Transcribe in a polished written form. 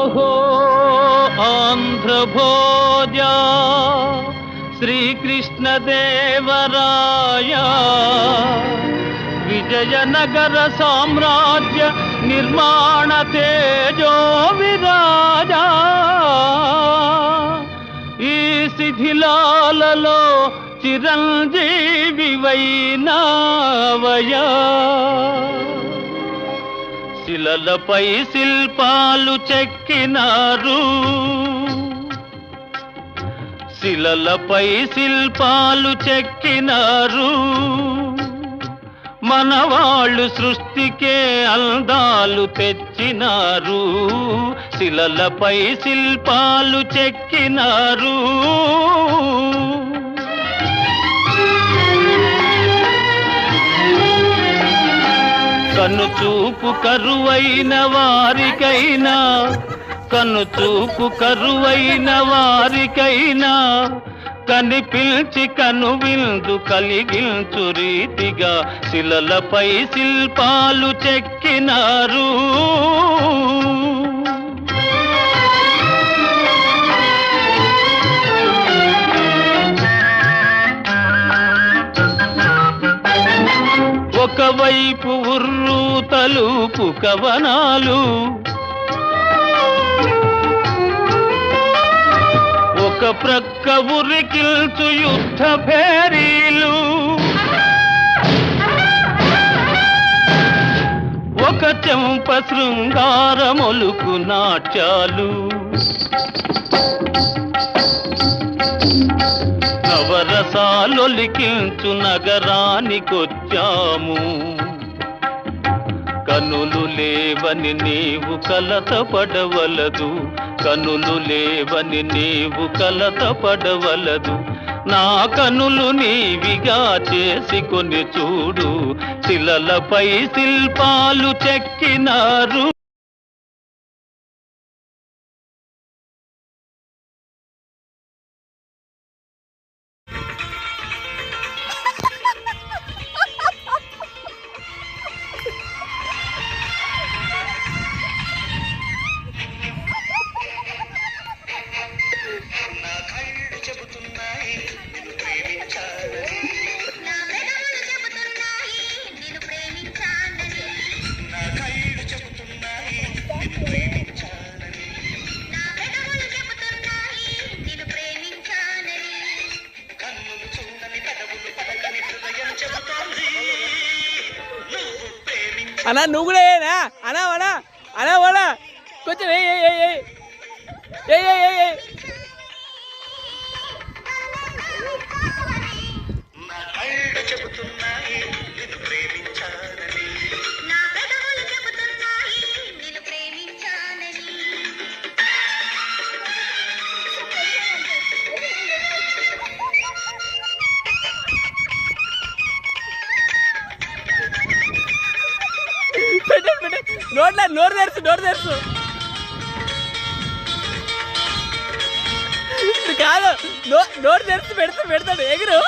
ఓహో ఆంధ్రభోజ శ్రీకృష్ణదేవరాయ విజయనగర సామ్రాజ్య నిర్మాణ తేజో విరాజా ఈ శిథిలాలలో చిరంజీవి వైనావయా శిలలపై శిల్పాలు చెక్కినారు శిలలపై శిల్పాలు చెక్కినారు మనవాళ్ళు సృష్టికే అందాలు తెచ్చినారు శిలలపై శిల్పాలు చెక్కినారు కనుచూపు కరువైన వారికైనా కనుచూపు కరువైన వారికైనా కనిపించి కనువిందు కలిగించు రీతిగా శిలలపై శిల్పాలు చెక్కినారు ఒకవైపు ఉర్రు తలుపు కవనాలు ఒక ప్రక్క ఉరికిల్చు యుద్ధ భేరీలు ఒక చెంప శృంగారమొలుకు నాట్యాలు నవరసాలొలికించు నగరానికొచ్చాము కనులు లేవని నీవు కలత పడవలదు కనులు లేవని నీవు కలత పడవలదు నా కనులు నీవిగా చేసుకొని చూడు శిలలపై శిల్పాలు చెక్కినారు అన్నా నువ్వు కూడా ఏనా అనా అనా అనా వాడా కొంచెం ఏ నోరు తెరుచు కాదు నోరు తెరిచి పెడతాడు ఎగురు